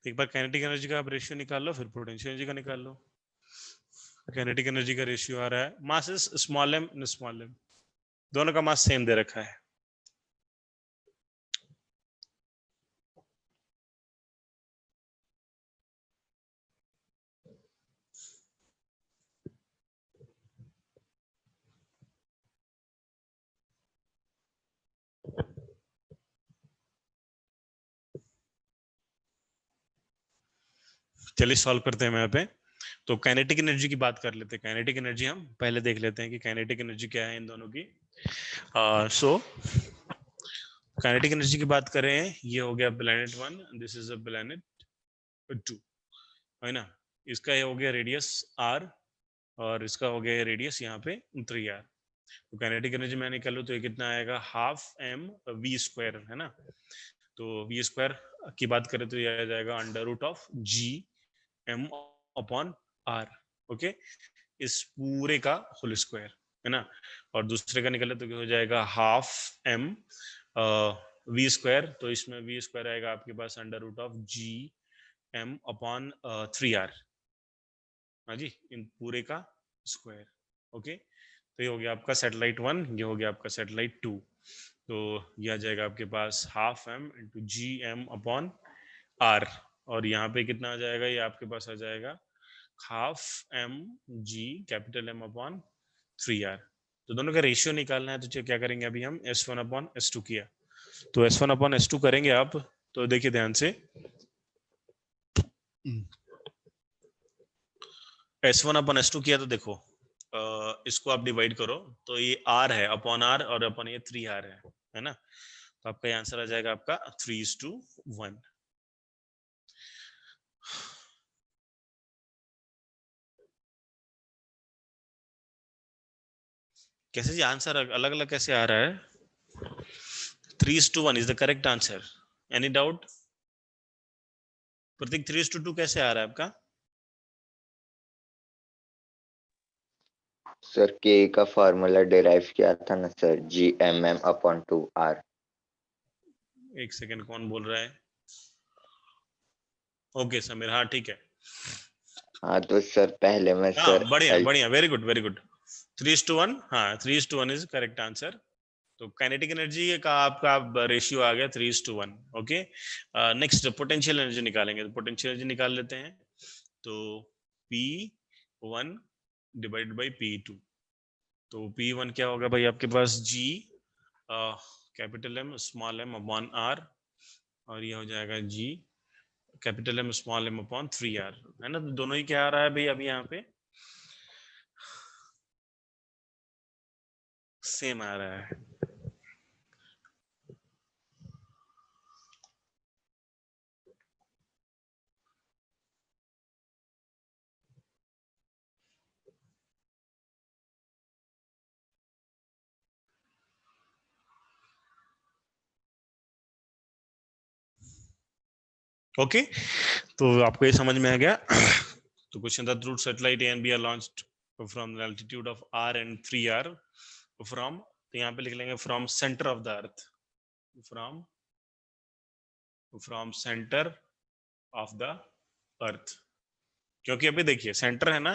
एक बार काइनेटिक एनर्जी का आप रेशियो निकाल लो, फिर पोटेंशियल एनर्जी का निकाल लो। काइनेटिक एनर्जी का रेशियो आ रहा है, मास इज स्मॉल एम, दोनों का मास सेम दे रखा है। चलिए सॉल्व करते हैं यहाँ पे। तो काइनेटिक एनर्जी की बात कर लेते हैं, काइनेटिक एनर्जी हम पहले देख लेते हैं कि काइनेटिक एनर्जी क्या है इन दोनों की। सो काइनेटिक एनर्जी की बात करें, ये हो गया planet 1, this is a planet 2, है ना। इसका ये हो गया रेडियस r, और इसका हो गया रेडियस यहाँ पे 3r। तो काइनेटिक एनर्जी मैं निकालूं तो ये कितना आएगा, हाफ m v स्क्वायर, है ना। तो v स्क्वायर की बात करें तो ये आ जाएगा under root of g m upon r। Okay, इस पूरे का होल स्क्वायर, है ना। और दूसरे का निकले तो क्या हो जाएगा, हाफ m v स्क्वायर, तो इसमें v स्क्वायर आएगा आपके पास under root of g m upon 3r। हाँ जी, इन पूरे का स्क्वायर। ओके, तो ये हो गया आपका सैटेलाइट 1, ये हो गया आपका सैटेलाइट 2। तो ये आ जाएगा आपके पास half m into g M upon r, और यहाँ पे कितना आ जाएगा, ये आपके पास आ जाएगा half m g capital M upon 3r। तो दोनों का रेशियो निकालना है, तो क्या करेंगे अभी हम, S1 अपॉन S2 किया, तो S1 अपॉन S2 करेंगे आप। तो देखिए ध्यान से, S1 अपॉन S2 किया तो देखो, इसको आप डिवाइड करो तो ये r है अपॉन r, और अपॉन ये 3r है ना। तो आपका आंसर आ जाएगा आपका 3:1। कैसे जी, आंसर अलग अलग कैसे आ रहा है, 3:1 is the correct answer. Any doubt Prateek, 3:2 कैसे आ रहा है आपका? सर के का फॉर्मूला डिराइव किया था ना सर, GMM/2R। एक सेकंड, कौन बोल रहा है? ओके समीर, हाँ ठीक है। हाँ तो सर पहले मैं हाँ सर बढ़िया बढ़िया, वेरी गुड वेरी गुड। 3:1, हाँ 3:1 इज करेक्ट आंसर। तो काइनेटिक एनर्जी का आपका रेशियो आ गया 3:1। ओके, नेक्स्ट पोटेंशियल एनर्जी निकालेंगे, तो पोटेंशियल एनर्जी निकाल लेते हैं। तो P1 डिवाइडेड बाई P2, तो P1 क्या होगा भाई आपके पास, G capital M small m upon R, और ये हो जाएगा G capital M small m upon 3R, है ना। तो दोनों ही क्या आ रहा है भाई अभी यहाँ पे सेम आ रहा है। ओके, तो आपको ये समझ में आ गया। तो क्वेश्चन था, root satellite A and B are launched from the altitude of R and 3R from, तो यहाँ पे लिख लेंगे from centre of the earth, from centre of the earth, क्योंकि अभी देखिए सेंटर है ना,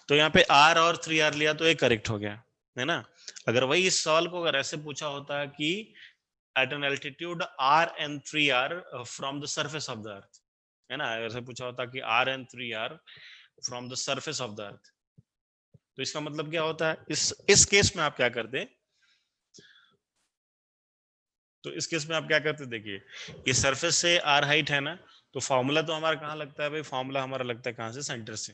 तो यहाँ पे R और 3R लिया तो ये करेक्ट हो गया, है ना। अगर वही इस सवाल को अगर ऐसे पूछा होता कि at an altitude R and 3R from the surface of the earth, है ना, ऐसे पूछा होता कि R and 3R from the surface of the earth, तो इसका मतलब क्या होता है, इस केस में आप क्या करते, तो इस केस में आप क्या करते, देखिए ये सरफेस से R हाइट है ना, तो फॉर्मूला तो हमारा कहाँ लगता है भाई, फॉर्मूला हमारा लगता है कहाँ से, सेंटर से।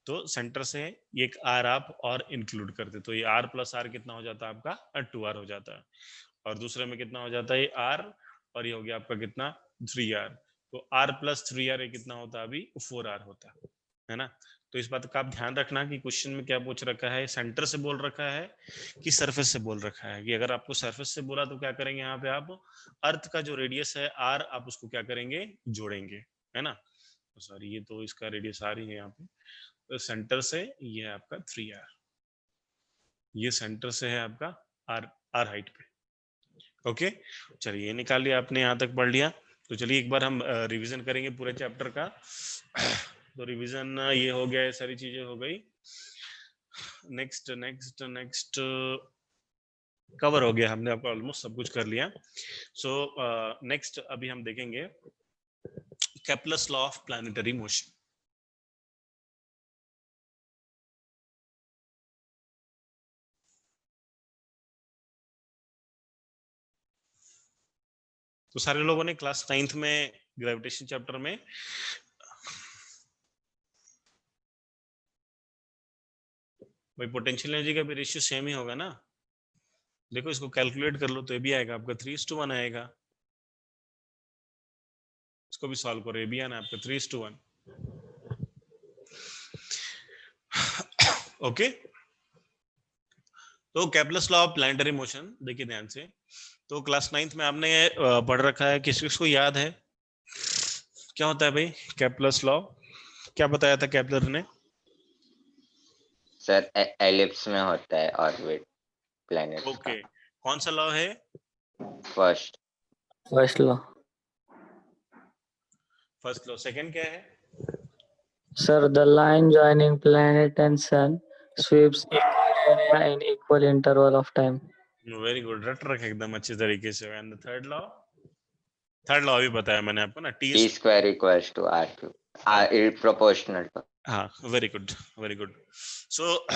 तो सेंटर से ये एक R आप और इंक्लूड करते, तो ये R प्लस R कितना हो जाता है आपका 2R हो जाता है, और दूसरे में कितना हो जाता है ये R, और ये हो गया आपका कितना 3R, तो R प्लस 3R ये कितना होता है अभी 4R होता है ना। तो इस बात का आप ध्यान रखना कि क्वेश्चन में क्या पूछ रखा है, सेंटर से बोल रखा है कि सरफेस से बोल रखा है, कि अगर आपको सरफेस से बोला तो क्या करेंगे, यहाँ पे आप अर्थ का जो रेडियस है R आप उसको क्या करेंगे, जोड़ेंगे, है ना। तो सॉरी ये तो इसका रेडियस R ही है यहाँ पे, तो सेंटर से ये है आपका 3R, ये सेंटर से है आपका R हाइट पे। ओके, चलिए ये निकाल लिया आपने, यहाँ तक पढ़ लिया। तो चलिए एक बार हम रिवीजन करेंगे पूरे चैप्टर का। तो रिवीजन ये हो गया, ये सारी चीजें हो गई। नेक्स्ट नेक्स्ट नेक्स्ट कवर हो गया, हमने आपको ऑलमोस्ट सब कुछ कर लिया। सो नेक्स्ट अभी हम देखेंगे Kepler's law of planetary motion. तो सारे लोगों ने क्लास 9th में ग्रेविटेशन चैप्टर में भाई पोटेंशियल एनर्जी का भी रेशियो सेम ही होगा ना, देखो इसको कैलकुलेट कर लो तो ये भी आएगा आपका 3:1 आएगा, इसको भी सॉल्व करो, ये भी आना आपका 3:1। ओके, तो Kepler's law of planetary motion देखिए ध्यान से, तो क्लास 9th में आपने पढ़ रखा है, किस किसको याद है क्या होता है भाई केप्लर्स लॉ, क्या बताया था केप्लर ने। सर एलिप्स में होता है ऑर्बिट प्लैनेट्स का। ओके, कौन सा लॉ है, first law. First law, second क्या है, Sir, the line joining planet and sun sweeps equal area in equal interval of time. Very good, रट रख एकदम अच्छे तरीके से। And the third law, third law भी बताया मैंने आपको ना, T T square equals to R cube, proportional to. हाँ very good very good. So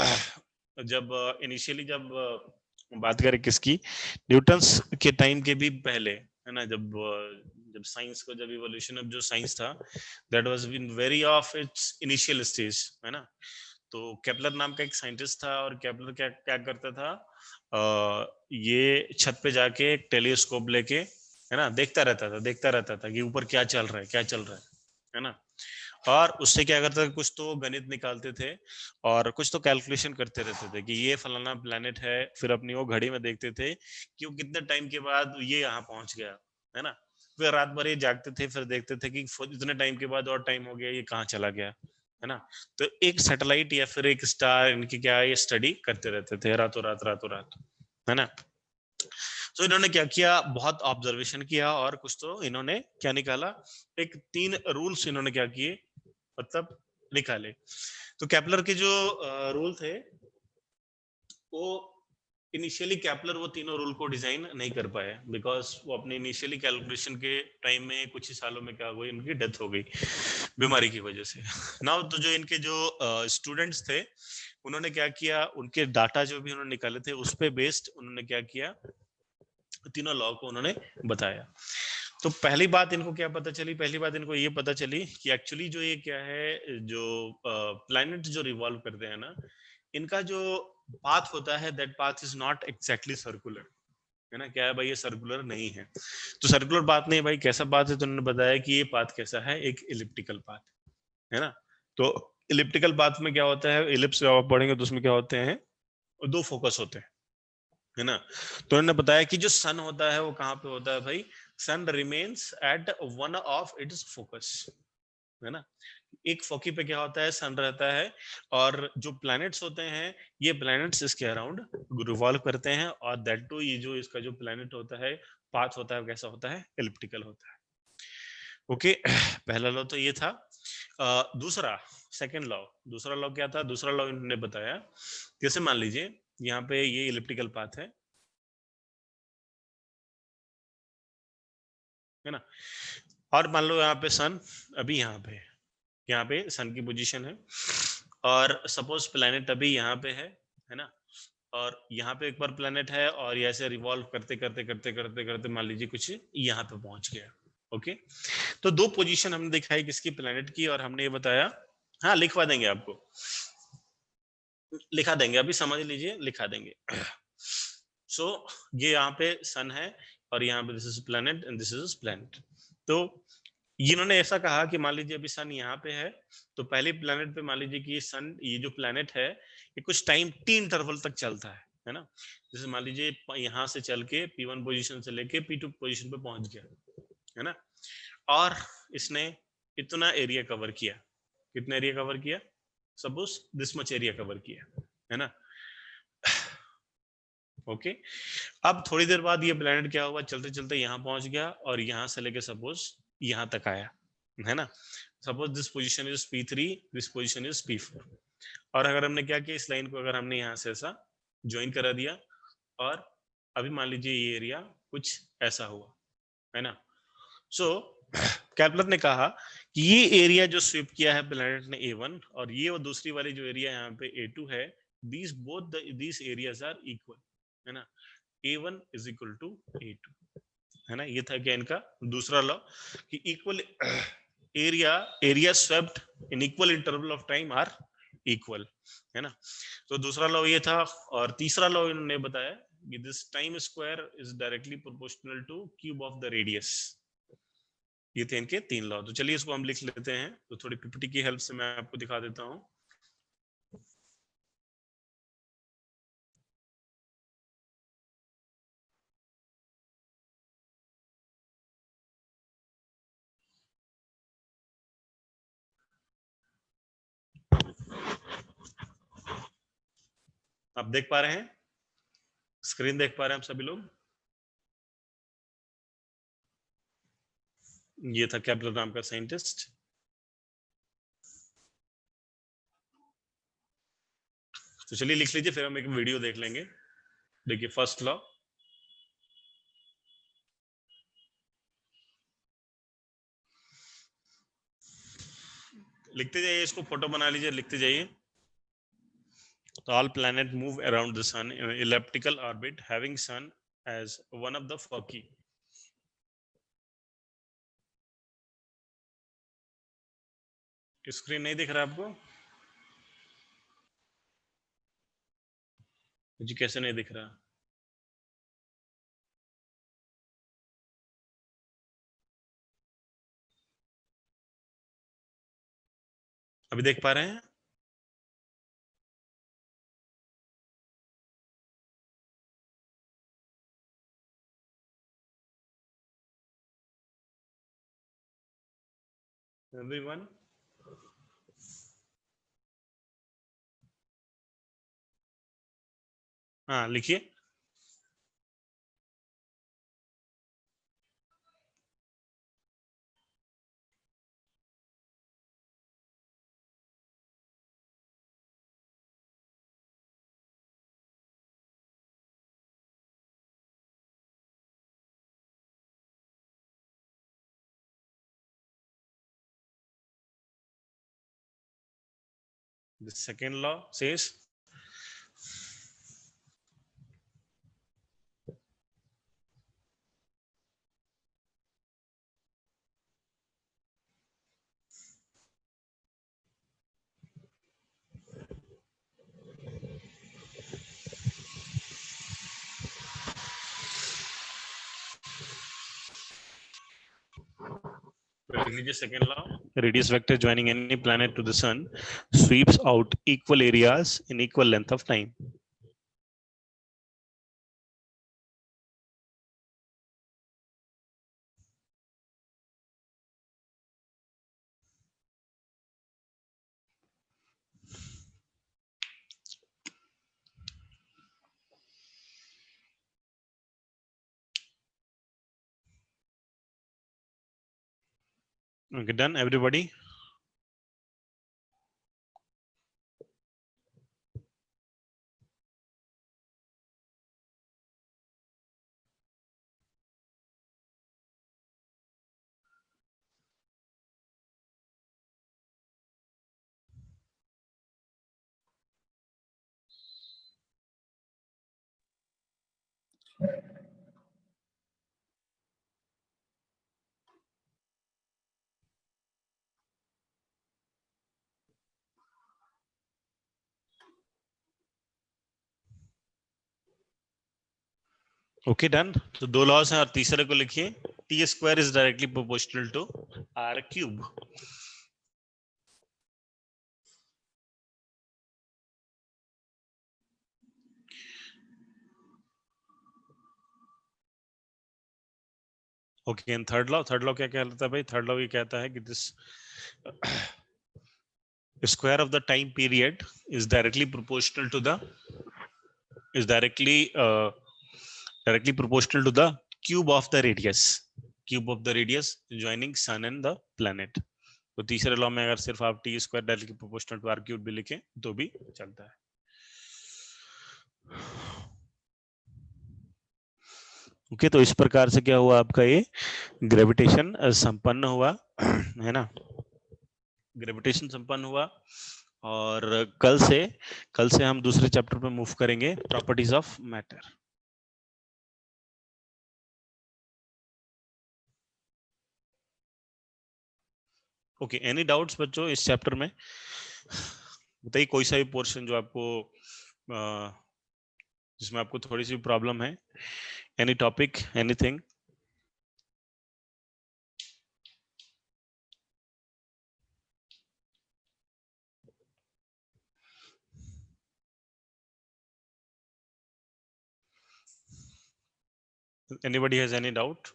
जब इनिशियली जब बात करें किसकी, न्यूटन्स के टाइम के भी पहले, है ना, जब साइंस को, जब इवोल्यूशन ऑफ जो साइंस था, that was in very of its initial stage, है ना। तो केपलर नाम का एक साइंटिस्ट था, और केपलर क्या क्या करता था, ये छत पे जाके एक टेलीस्कोप लेके, है ना, देखता रहता था कि ऊपर क्या चल रहा है, क्या चल रहा है ना। और उससे क्या करते थे, कुछ तो गणित निकालते थे और कुछ तो कैलकुलेशन करते रहते थे कि ये फलाना प्लेनेट है, फिर अपनी वो घड़ी में देखते थे कि वो कितने टाइम के बाद ये यहाँ पहुंच गया, है ना। फिर रात भर ये जागते थे, फिर देखते थे कि इतने टाइम के बाद और टाइम हो गया, ये कहाँ चला गया, है ना। तो एक सैटेलाइट या फिर एक स्टार, इनकी क्या ये स्टडी करते रहते थे रातों रात, है ना। तो इन्होंने क्या किया, बहुत ऑब्जर्वेशन किया, और कुछ तो इन्होंने क्या निकाला, एक 3 रूल्स इन्होंने क्या किए, मतलब निकाले। तो केपलर के जो रूल थे, वो इनिशियली कैपलर वो तीनों रूल को डिजाइन नहीं कर पाया, बिकॉज वो अपने इनिशियली कैलकुलेशन के टाइम में कुछ ही सालों में क्या हो गई, उनकी डेथ हो गई बीमारी की वजह से। नाउ तो जो इनके जो स्टूडेंट्स थे, उन्होंने क्या किया, उनके डाटा जो भी उन्होंने निकाले थे उस पे बेस्ड उन्होंने क्या किया, तीनों लॉ को उन्होंने बताया। तो पहली बात इनको क्या पता चली, पहली बात इनको ये पता चली कि एक्चुअली जो ये क्या है, जो प्लैनेट जो रिवॉल्व करते हैं ना, इनका जो पाथ होता है, that path is not exactly circular, है ना। क्या है भाई, ये सर्कुलर नहीं है। तो सर्कुलर पाथ नहीं भाई, कैसा पाथ है, तो उन्होंने बताया कि ये पाथ कैसा है, एक इलिप्टिकल पाथ है ना। तो इलिप्टिकल पाथ में क्या होता है, इलिप्स आप पढ़ेंगे तो उसमें क्या होते हैं, दो फोकस होते हैं, है ना। तो उन्होंने बताया कि जो सन होता है वो कहाँ पे होता है भाई, sun remains at one of its focus, है ना। एक फोकी पे क्या होता है, सन रहता है, और जो प्लैनेट्स होते हैं, ये प्लैनेट्स इसके अराउंड रिवॉल्व करते हैं, और दैट टू ये जो इसका जो प्लैनेट होता है, पाथ होता है, कैसा होता है, एलिप्टिकल होता है। ओके पहला लॉ तो ये था। दूसरा, सेकंड लॉ, दूसरा लॉ क्या था, दूसरा लॉ इन्होंने बताया, जैसे मान लीजिए यहाँ पे ये इलिप्टिकल पाथ है ना, और मान लो यहाँ पे सन अभी यहाँ पे सन की पोजीशन है, और सपोज प्लेनेट अभी यहाँ पे है ना, और यहाँ पे एक बार प्लेनेट है, और ये ऐसे रिवॉल्व करते करते करते करते करते मान लीजिए कुछ यहाँ पे पहुंच गया। ओके, तो दो पोजीशन हमने दिखाई किसकी, प्लेनेट की, और हमने ये बताया, हाँ लिखवा देंगे आपको, लिखा देंगे, अभी समझ लीजिए, लिखा देंगे। सो ये यहाँ पे सन है, और यहाँ पे this is planet and this is planet. तो इन्होंने ऐसा कहा कि मान लीजिए अभी सन यहाँ पे है, तो पहले प्लेनेट पे मान लीजिए कि सन, ये जो प्लेनेट है, ये कुछ टाइम टी इंटरवल तक चलता है ना। जैसे मान लीजिए यहाँ से चल के P1 पोजीशन से लेके P2 पोजीशन पे पहुंच गया, है ना, और इसने इतना एरिया कवर किया, कितना एरिया कवर किया, suppose this much area cover किया, है ना। ओके, अब थोड़ी देर बाद ये प्लेनेट क्या हुआ, चलते चलते यहाँ पहुंच गया, और यहाँ से लेके सपोज यहाँ तक आया, है ना। Suppose this position is P3, this position is P4, और अगर हमने क्या किया, इस लाइन को अगर हमने यहाँ से ऐसा ज्वाइन करा दिया, और अभी मान लीजिए ये एरिया कुछ ऐसा हुआ, है ना। सो कैपलर ने कहा कि ये एरिया जो स्वीप किया है प्लेनेट ने A1, और ये वो दूसरी वाली जो एरिया यहाँ पे A2 है, these both these areas are equal, है ना। A1 is equal to A2, है ना। ये था क्या इनका दूसरा लॉ, कि equal area swept in equal interval of time are equal, है ना। तो दूसरा लॉ ये था, और तीसरा लॉ इन्होंने बताया कि this time square is directly proportional two cube of the radius. ये थे इनके तीन लॉ। तो चलिए इसको हम लिख लेते हैं, तो थोड़ी पीपीटी की हेल्प से मैं आपको दिखा देता हूँ। आप देख पा रहे हैं, स्क्रीन देख पा रहे हैं आप सभी लोग। ये था कैपलर नाम का साइंटिस्ट। तो चलिए लिख लीजिए, फिर हम एक वीडियो देख लेंगे। देखिए फर्स्ट लॉ, लिखते जाइए, इसको फोटो बना लीजिए, लिखते जाइए। तो all planet move around the sun in an elliptical orbit having sun as one of the foci. Screen नहीं दिख रहा आपको जी, कैसे नहीं दिख रहा? अभी देख पा रहे हैं? एवरीवन, हाँ लिखिए। The second law says second law, radius vector joining any planet to the sun sweeps out equal areas in equal length of time. Okay, done, everybody? Okay done. तो दो लॉस हैं और तीसरे को लिखिए, T square is directly proportional to R cube. Okay, and third law क्या कहता है भाई? थर्ड लॉ ये कहता है कि this square of the time period is directly proportional to the directly proportional to the cube of the radius joining sun and the planet। तो तीसरे लॉ में अगर सिर्फ आप T square directly proportional to R cube भी लिखें तो भी चलता है। ओके, तो इस प्रकार से क्या हुआ आपका ये ग्रेविटेशन संपन्न हुआ है ना, ग्रेविटेशन संपन्न हुआ। और कल से हम दूसरे चैप्टर पे मूव करेंगे, properties of matter. Okay, any doubts बच्चों इस चैप्टर में? बताइए कोई सा भी पोर्शन जो आपको जिसमें आपको थोड़ी सी प्रॉब्लम है, any topic, anything? Anybody has any doubt?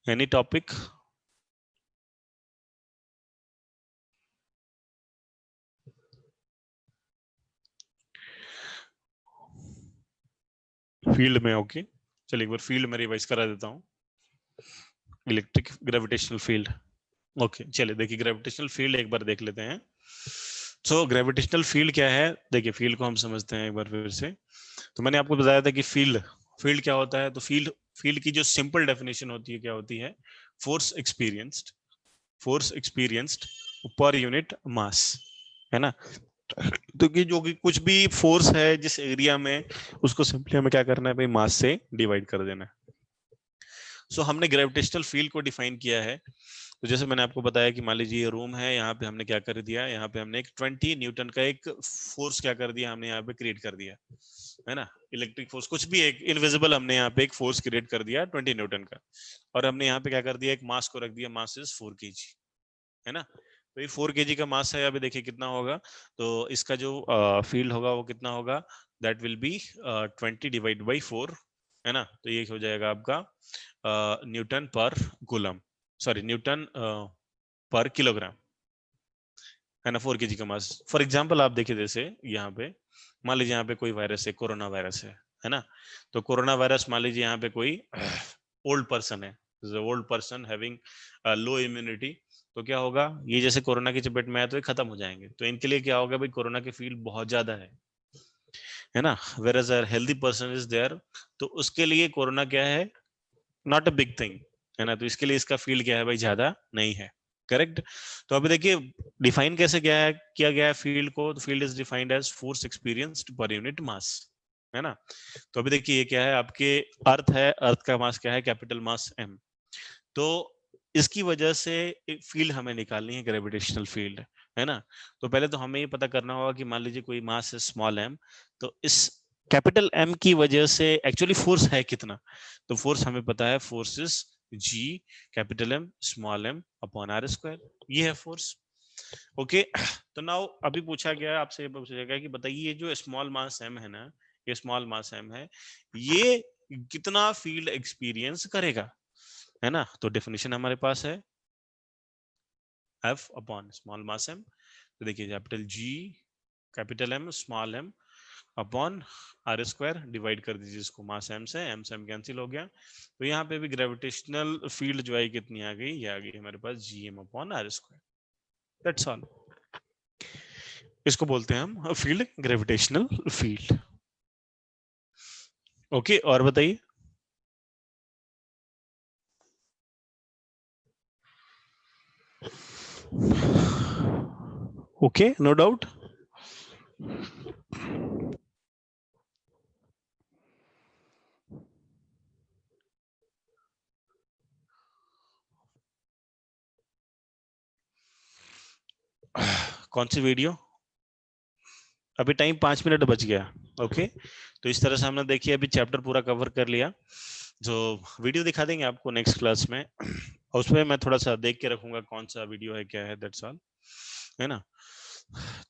Any topic? Field में ओके, चलिए एक बार फील्ड में रिवाइज करा देता हूँ। Electric gravitational field. ओके, चलिए देखिए ग्रेविटेशनल फील्ड एक बार देख लेते हैं। तो ग्रेविटेशनल फील्ड क्या है? देखिए फील्ड को हम समझते हैं एक बार फिर से। तो मैंने आपको बताया था कि फील्ड क्या होता है। तो फील्ड की जो सिंपल डेफिनेशन होती है क्या होती है? Force experienced per unit mass, है ना। तो कि जो कि कुछ भी फोर्स है जिस एरिया में, उसको सिंपली हमें क्या करना है भाई? मास से डिवाइड कर देना है। सो हमने ग्रेविटेशनल फील्ड को डिफाइन किया है। तो जैसे मैंने आपको बताया कि मान लीजिए ये रूम है, यहाँ पे हमने क्या कर दिया, यहाँ पे हमने एक 20 न्यूटन का एक फोर्स क्या कर दिया, हमने यहाँ पे क्रिएट कर दिया, है ना। इलेक्ट्रिक फोर्स कुछ भी एक इनविजिबल हमने यहाँ पे एक फोर्स क्रिएट कर दिया 20 न्यूटन का। और हमने यहाँ पे क्या कर दिया, एक मास को रख दिया, मास इज 4 kg, है ना। तो ये 4 kg का मास है। अभी देखिए कितना होगा, तो इसका जो फील्ड होगा वो कितना होगा? That will B 20 divide by 4, है ना। तो ये हो जाएगा आपका न्यूटन पर कूलम, सॉरी न्यूटन पर किलोग्राम, है ना। 4 kg का मास। फॉर एग्जांपल आप देखिए, जैसे यहाँ पे मान लीजिए यहाँ पे कोई वायरस है, कोरोना वायरस है ना। तो कोरोना वायरस मान लीजिए यहाँ पे कोई ओल्ड पर्सन है, old person having low immunity, तो क्या होगा, ये जैसे कोरोना की चपेट में आए तो ये खत्म हो जाएंगे। तो इनके लिए क्या होगा भाई? कोरोना की फील्ड बहुत ज्यादा है ना। Whereas a healthy person is there, तो उसके लिए कोरोना क्या है? नॉट अ बिग थिंग, है ना। तो इसके लिए इसका फील्ड क्या है भाई? ज्यादा नहीं है। करेक्ट। तो अभी देखिए डिफाइन कैसे किया गया है फील्ड को, तो field is defined as force experienced per unit mass, है ना। तो अभी देखिए ये क्या है, आपके अर्थ है, अर्थ का मास क्या है, कैपिटल मास m। तो इसकी वजह से एक फील्ड हमें निकालनी है, ग्रेविटेशनल फील्ड, है ना। तो पहले तो हमें ये पता करना होगा कि मान लीजिए कोई मास है स्मॉल m, तो इस कैपिटल M की वजह से एक्चुअली फोर्स है कितना। तो फोर्स हमें पता है, force is G capital M small m upon r square, ये है फोर्स। ओके तो नाउ अभी पूछा गया आपसे, ये पूछा गया कि बताइए ये जो स्मॉल मास m है ना, ये स्मॉल मास m है, ये कितना फील्ड एक्सपीरियंस करेगा, है ना। तो डेफिनेशन हमारे पास है F upon small mass m। तो देखिए capital G capital M small m upon R square, divide कर दीजिए इसको मास m से m कैंसिल हो गया। तो यहाँ पे भी ग्रेविटेशनल फील्ड जो है कितनी आ गई, ये आ गई हमारे पास gm upon R square, that's all. इसको बोलते हैं हम फील्ड, ग्रेविटेशनल फील्ड। ओके और बताइए। Okay no doubt. कौन सी वीडियो, अभी टाइम 5 मिनट बच गया। ओके तो इस तरह से हमने देखिए अभी चैप्टर पूरा कवर कर लिया। जो वीडियो दिखा देंगे आपको नेक्स्ट क्लास में, और उसमें मैं थोड़ा सा देख के रखूंगा कौन सा वीडियो है क्या है, दैट्स ऑल, है ना।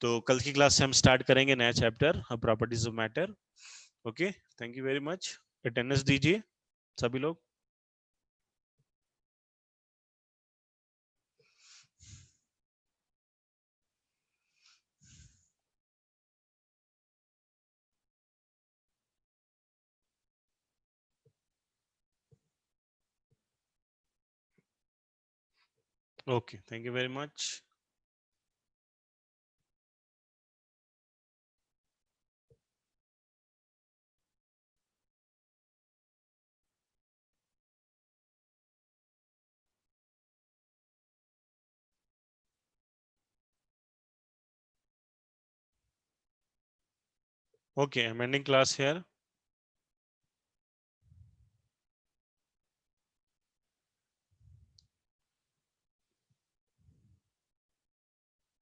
तो कल की क्लास से हम स्टार्ट करेंगे नया chapter properties of matter. Okay thank you very much, attendance दीजिए सभी लोग। Okay thank you very much. Okay, I'm ending class here.